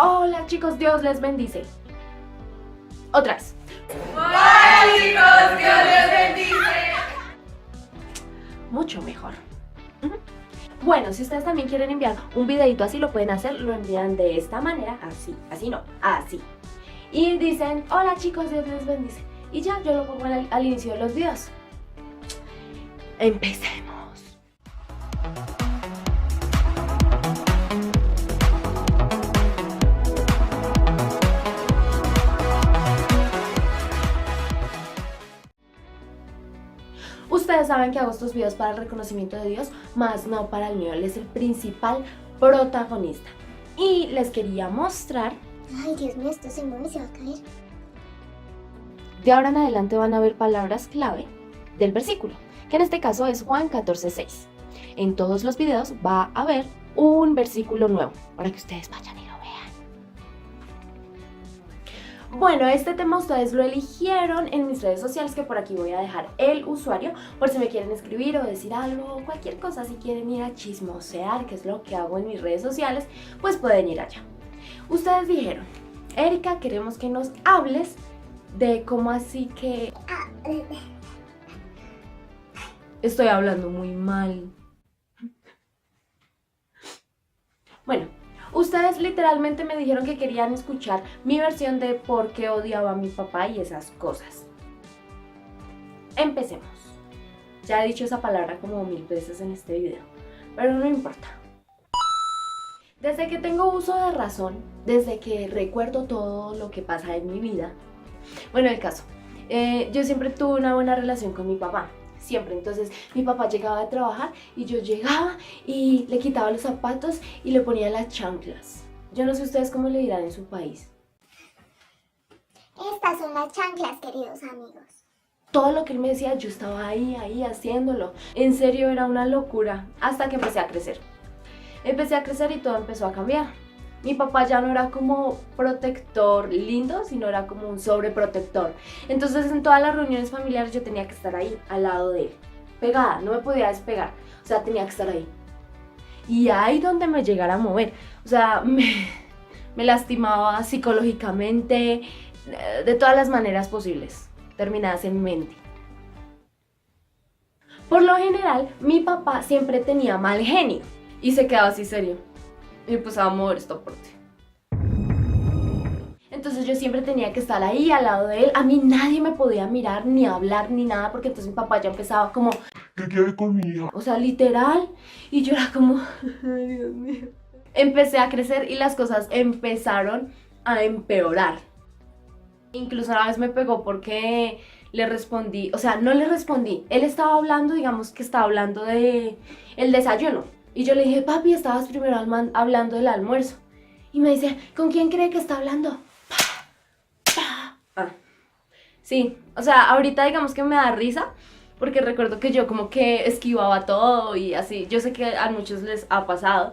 Hola chicos, Dios les bendice. Otra vez. Hola chicos, Dios les bendice. Mucho mejor. Bueno, si ustedes también quieren enviar un videito así, lo pueden hacer, lo envían de esta manera, así no, así. Y dicen, hola chicos, Dios les bendice. Y ya, yo lo pongo al inicio de los videos. Empecemos. Ustedes saben que hago estos videos para el reconocimiento de Dios, más no para el mío. Él es el principal protagonista. Y les quería mostrar. Ay, Dios mío, esto se mueve y se va a caer. De ahora en adelante van a ver palabras clave del versículo, que en este caso es Juan 14:6. En todos los videos va a haber un versículo nuevo, para que ustedes vayan y lo vean. Bueno, este tema ustedes lo eligieron en mis redes sociales, que por aquí voy a dejar el usuario, por si me quieren escribir o decir algo, cualquier cosa, si quieren ir a chismosear, que es lo que hago en mis redes sociales, pues pueden ir allá. Ustedes dijeron, Erika, queremos que nos hables de cómo así que... Estoy hablando muy mal. Bueno, ustedes literalmente me dijeron que querían escuchar mi versión de por qué odiaba a mi papá y esas cosas. Empecemos. Ya he dicho esa palabra como 1000 veces en este video, pero no importa. Desde que tengo uso de razón, desde que recuerdo todo lo que pasa en mi vida, bueno, el caso, yo siempre tuve una buena relación con mi papá, siempre. Entonces mi papá llegaba de trabajar y yo llegaba y le quitaba los zapatos y le ponía las chanclas. Yo no sé ustedes cómo le dirán en su país. Estas son las chanclas, queridos amigos. Todo lo que él me decía, yo estaba ahí haciéndolo. En serio, era una locura, hasta que empecé a crecer. Empecé a crecer y todo empezó a cambiar. Mi papá ya no era como protector lindo, sino era como un sobreprotector. Entonces en todas las reuniones familiares yo tenía que estar ahí, al lado de él. Pegada, no me podía despegar. O sea, tenía que estar ahí. Y ahí donde me llegara a mover. O sea, me lastimaba psicológicamente, de todas las maneras posibles, terminadas en mente. Por lo general, mi papá siempre tenía mal genio. Y se quedaba así serio. Y empezaba a mover esta parte. Entonces yo siempre tenía que estar ahí al lado de él. A mí nadie me podía mirar, ni hablar, ni nada, porque entonces mi papá ya empezaba como... ¿Qué quiere con mi hija? O sea, literal. Y yo era como... Ay, Dios mío. Empecé a crecer y las cosas empezaron a empeorar. Incluso una vez me pegó porque le respondí... O sea, no le respondí. Él estaba hablando, digamos que estaba hablando de el desayuno. Y yo le dije, papi, estabas primero hablando del almuerzo. Y me dice, ¿con quién cree que está hablando? Ah. Sí, o sea, ahorita digamos que me da risa, porque recuerdo que yo como que esquivaba todo y así. Yo sé que a muchos les ha pasado,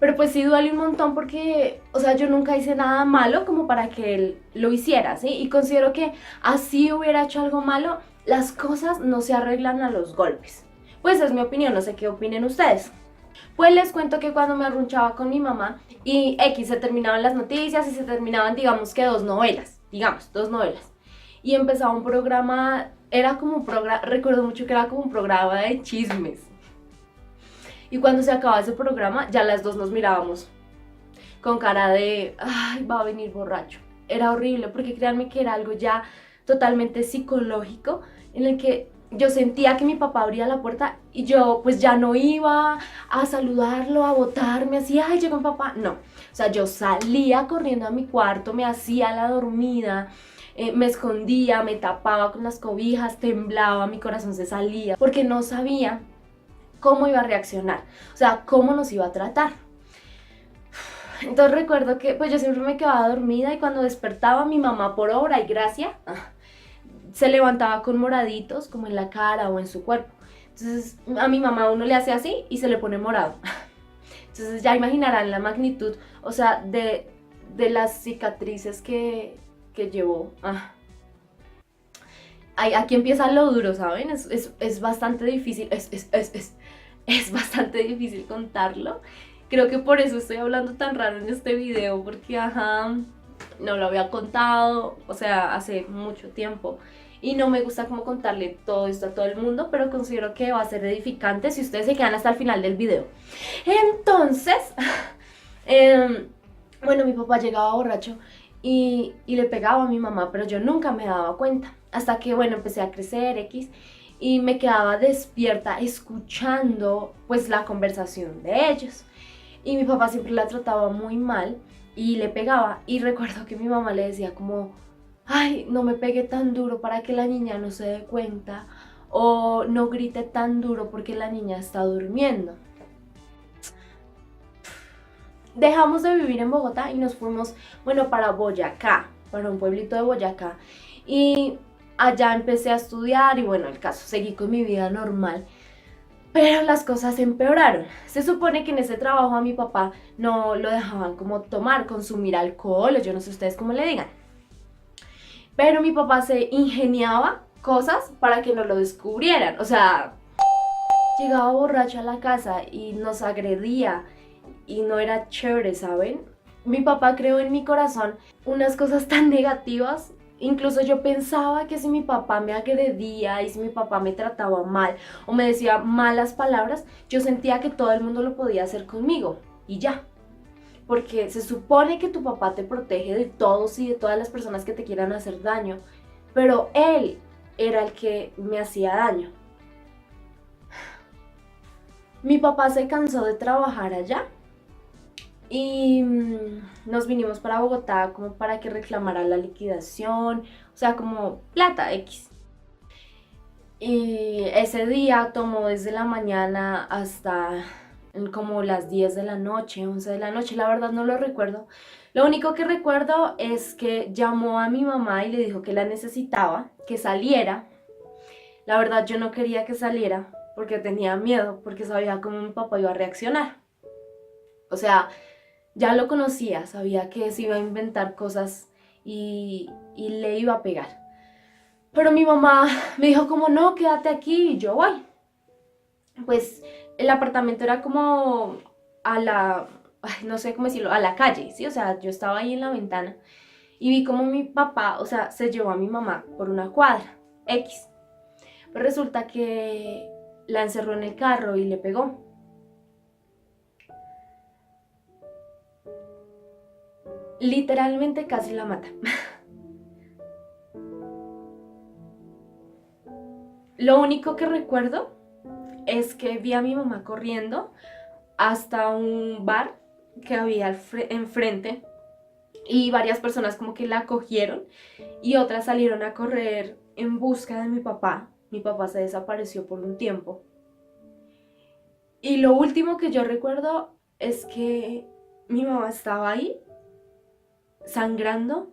pero pues sí duele un montón porque, o sea, yo nunca hice nada malo como para que él lo hiciera, ¿sí? Y considero que así hubiera hecho algo malo, las cosas no se arreglan a los golpes. Pues es mi opinión, no sé qué opinen ustedes. Pues les cuento que cuando me arrunchaba con mi mamá y se terminaban las noticias y se terminaban, digamos que dos novelas. Y empezaba un programa, era como un programa, recuerdo mucho que era como un programa de chismes. Y cuando se acababa ese programa, ya las dos nos mirábamos con cara de, ay, va a venir borracho. Era horrible porque créanme que era algo ya totalmente psicológico en el que yo sentía que mi papá abría la puerta y yo pues ya no iba a saludarlo, a botarme así, ay, llegó mi papá. No, o sea, yo salía corriendo a mi cuarto, me hacía la dormida, me escondía, me tapaba con las cobijas, temblaba, mi corazón se salía, porque no sabía cómo iba a reaccionar, o sea, cómo nos iba a tratar. Entonces recuerdo que pues yo siempre me quedaba dormida y cuando despertaba mi mamá, por obra y gracia, se levantaba con moraditos como en la cara o en su cuerpo. Entonces a mi mamá uno le hace así y se le pone morado. Entonces ya imaginarán la magnitud, o sea, de las cicatrices que llevó. Aquí empieza lo duro, ¿saben? Es bastante difícil, es bastante difícil contarlo. Creo que por eso estoy hablando tan raro en este video, porque ajá, no lo había contado, o sea, hace mucho tiempo. Y no me gusta como contarle todo esto a todo el mundo, pero considero que va a ser edificante si ustedes se quedan hasta el final del video. Entonces, bueno, mi papá llegaba borracho y le pegaba a mi mamá, pero yo nunca me daba cuenta. Hasta que, bueno, empecé a crecer, X, y me quedaba despierta escuchando, pues, la conversación de ellos. Y mi papá siempre la trataba muy mal y le pegaba. Y recuerdo que mi mamá le decía como, ay, no me pegue tan duro para que la niña no se dé cuenta, o no grite tan duro porque la niña está durmiendo. Dejamos de vivir en Bogotá y nos fuimos, bueno, para Boyacá, para un pueblito de Boyacá. Y allá empecé a estudiar y bueno, el caso, seguí con mi vida normal. Pero las cosas empeoraron. Se supone que en ese trabajo a mi papá no lo dejaban como tomar, consumir alcohol, o yo no sé ustedes cómo le digan. Pero mi papá se ingeniaba cosas para que no lo descubrieran. O sea, llegaba borracho a la casa y nos agredía y no era chévere, ¿saben? Mi papá creó en mi corazón unas cosas tan negativas. Incluso yo pensaba que si mi papá me agredía y si mi papá me trataba mal o me decía malas palabras, yo sentía que todo el mundo lo podía hacer conmigo y ya. Porque se supone que tu papá te protege de todos y de todas las personas que te quieran hacer daño, pero él era el que me hacía daño. Mi papá se cansó de trabajar allá y nos vinimos para Bogotá como para que reclamara la liquidación, o sea, como plata X. Y ese día tomó desde la mañana hasta como las 10 de la noche, 11 de la noche, la verdad no lo recuerdo. Lo único que recuerdo es que llamó a mi mamá y le dijo que la necesitaba, que saliera. La verdad yo no quería que saliera porque tenía miedo, porque sabía cómo mi papá iba a reaccionar. O sea, ya lo conocía, sabía que se iba a inventar cosas y le iba a pegar. Pero mi mamá me dijo como, no, quédate aquí y yo voy. Pues el apartamento era como a la, ay, no sé cómo decirlo, a la calle, ¿sí? O sea, yo estaba ahí en la ventana y vi como mi papá, o sea, se llevó a mi mamá por una cuadra, X. Pero resulta que la encerró en el carro y le pegó. Literalmente casi la mata. Lo único que recuerdo es que vi a mi mamá corriendo hasta un bar que había enfrente y varias personas como que la cogieron y otras salieron a correr en busca de mi papá. Mi papá se desapareció por un tiempo. Y lo último que yo recuerdo es que mi mamá estaba ahí sangrando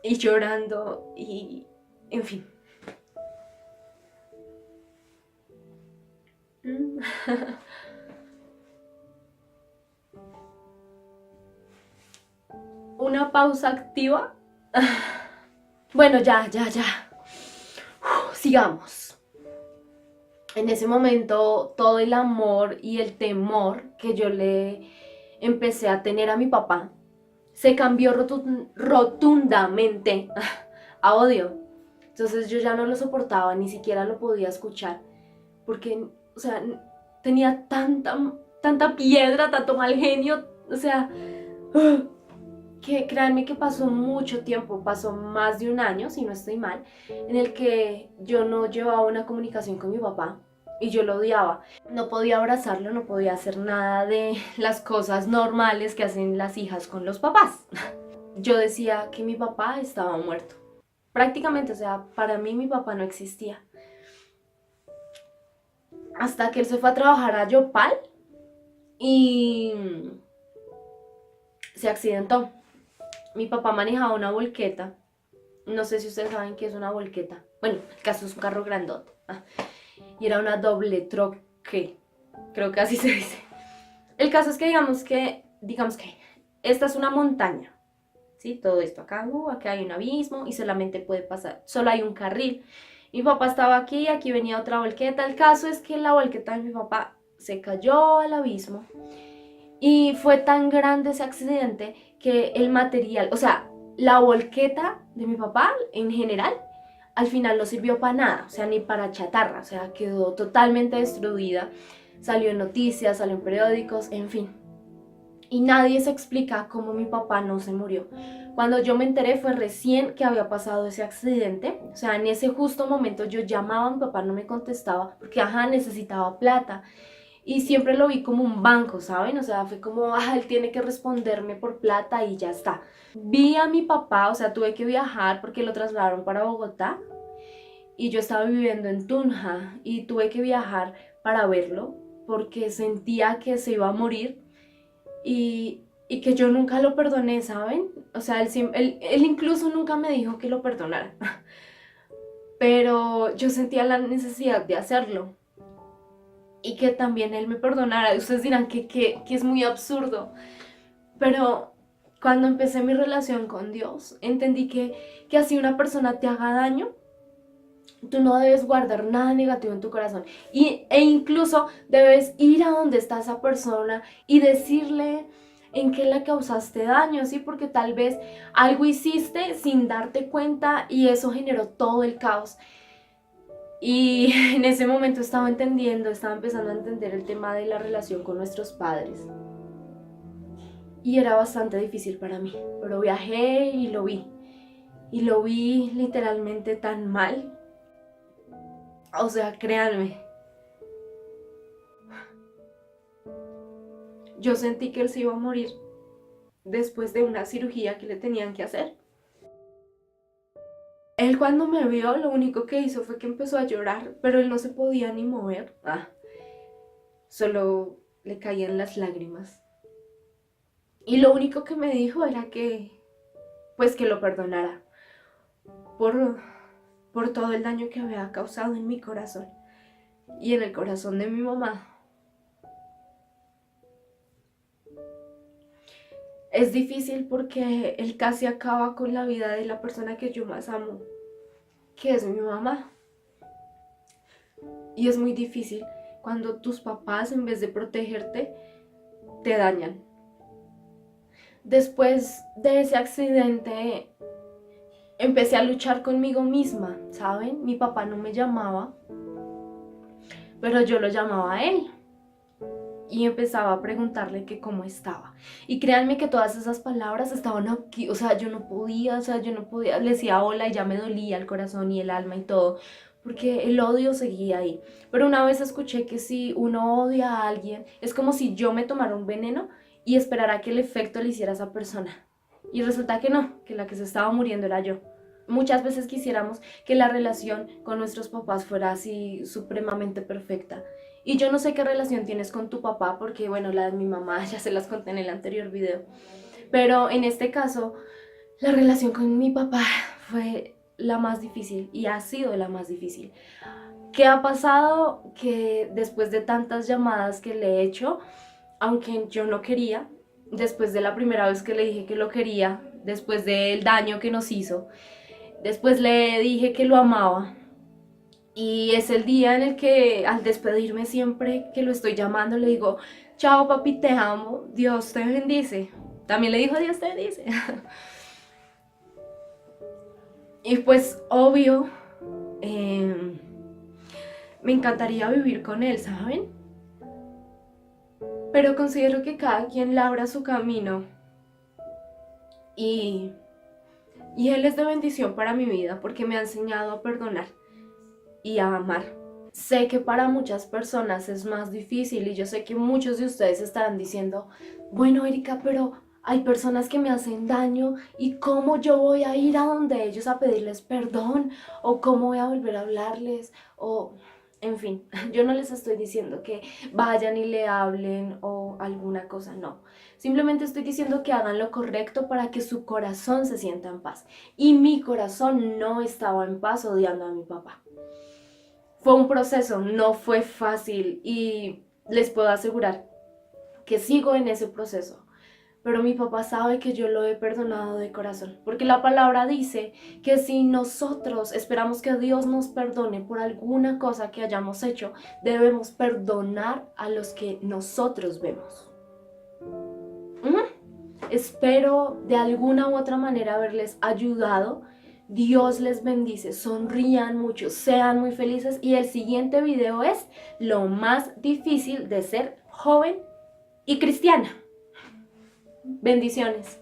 y llorando y en fin. Una pausa activa. Bueno, ya. Sigamos. En ese momento, todo el amor y el temor que yo le empecé a tener a mi papá se cambió rotundamente a odio. Entonces yo ya no lo soportaba, ni siquiera lo podía escuchar, porque, o sea, tenía tanta piedra, tanto mal genio, o sea, que créanme que pasó mucho tiempo, pasó más de un año, si no estoy mal, en el que yo no llevaba una comunicación con mi papá y yo lo odiaba. No podía abrazarlo, no podía hacer nada de las cosas normales que hacen las hijas con los papás. Yo decía que mi papá estaba muerto. Prácticamente, o sea, para mí mi papá no existía. Hasta que él se fue a trabajar a Yopal y se accidentó. Mi papá manejaba una volqueta. No sé si ustedes saben qué es una volqueta. Bueno, el caso es un carro grandote. Y era una doble troque. Creo que así se dice. El caso es que digamos que esta es una montaña. ¿Sí? Todo esto acá hay un abismo y solamente puede pasar, solo hay un carril Mi papá estaba aquí, aquí venía otra volqueta. El caso es que la volqueta de mi papá se cayó al abismo y fue tan grande ese accidente que el material, o sea, la volqueta de mi papá en general, al final no sirvió para nada, o sea, ni para chatarra, o sea, quedó totalmente destruida. Salió en noticias, salió en periódicos, en fin. Y nadie se explica cómo mi papá no se murió. Cuando yo me enteré fue recién que había pasado ese accidente. O sea, en ese justo momento yo llamaba a mi papá, no me contestaba porque, necesitaba plata. Y siempre lo vi como un banco, ¿saben? O sea, fue como, él tiene que responderme por plata y ya está. Vi a mi papá, o sea, tuve que viajar porque lo trasladaron para Bogotá. Y yo estaba viviendo en Tunja y tuve que viajar para verlo porque sentía que se iba a morir y que yo nunca lo perdoné, ¿saben? O sea, él incluso nunca me dijo que lo perdonara, pero yo sentía la necesidad de hacerlo y que también él me perdonara. Ustedes dirán que es muy absurdo, pero cuando empecé mi relación con Dios, entendí que así una persona te haga daño, tú no debes guardar nada negativo en tu corazón e incluso debes ir a donde está esa persona y decirle en qué le causaste daño, ¿sí? Porque tal vez algo hiciste sin darte cuenta y eso generó todo el caos. Y en ese momento estaba empezando a entender el tema de la relación con nuestros padres. Y era bastante difícil para mí, pero viajé y lo vi. Y lo vi literalmente tan mal. O sea, créanme, yo sentí que él se iba a morir después de una cirugía que le tenían que hacer. Él cuando me vio, lo único que hizo fue que empezó a llorar, pero él no se podía ni mover. Solo le caían las lágrimas. Y lo único que me dijo era pues que lo perdonara por todo el daño que había causado en mi corazón y en el corazón de mi mamá. Es difícil porque él casi acaba con la vida de la persona que yo más amo, que es mi mamá. Y es muy difícil cuando tus papás, en vez de protegerte, te dañan. Después de ese accidente, empecé a luchar conmigo misma, ¿saben? Mi papá no me llamaba, pero yo lo llamaba a él. Y empezaba a preguntarle que cómo estaba. Y créanme que todas esas palabras estaban aquí, o sea, yo no podía, le decía hola y ya me dolía el corazón y el alma y todo, porque el odio seguía ahí. Pero una vez escuché que si uno odia a alguien, es como si yo me tomara un veneno y esperara que el efecto le hiciera a esa persona. Y resulta que no, que la que se estaba muriendo era yo. Muchas veces quisiéramos que la relación con nuestros papás fuera así supremamente perfecta. Y yo no sé qué relación tienes con tu papá, porque bueno, la de mi mamá ya se las conté en el anterior video. Pero en este caso, la relación con mi papá fue la más difícil y ha sido la más difícil. ¿Qué ha pasado? Que después de tantas llamadas que le he hecho, aunque yo no quería, después de la primera vez que le dije que lo quería, después del daño que nos hizo, después le dije que lo amaba. Y es el día en el que al despedirme siempre que lo estoy llamando le digo, chao papi, te amo, Dios te bendice. También le dijo Dios te bendice. Y pues obvio, me encantaría vivir con él, ¿saben? Pero considero que cada quien labra su camino. Y él es de bendición para mi vida porque me ha enseñado a perdonar y a amar. Sé que para muchas personas es más difícil y yo sé que muchos de ustedes estarán diciendo, bueno Erika, pero hay personas que me hacen daño y cómo yo voy a ir a donde ellos a pedirles perdón o cómo voy a volver a hablarles o en fin, yo no les estoy diciendo que vayan y le hablen o alguna cosa, no. Simplemente estoy diciendo que hagan lo correcto para que su corazón se sienta en paz. Y mi corazón no estaba en paz odiando a mi papá. Fue un proceso, no fue fácil y les puedo asegurar que sigo en ese proceso. pero mi papá sabe que yo lo he perdonado de corazón, porque la palabra dice que si nosotros esperamos que Dios nos perdone por alguna cosa que hayamos hecho, debemos perdonar a los que nosotros vemos. Espero de alguna u otra manera haberles ayudado. Dios les bendice, sonrían mucho, sean muy felices, y el siguiente video es lo más difícil de ser joven y cristiana. Bendiciones.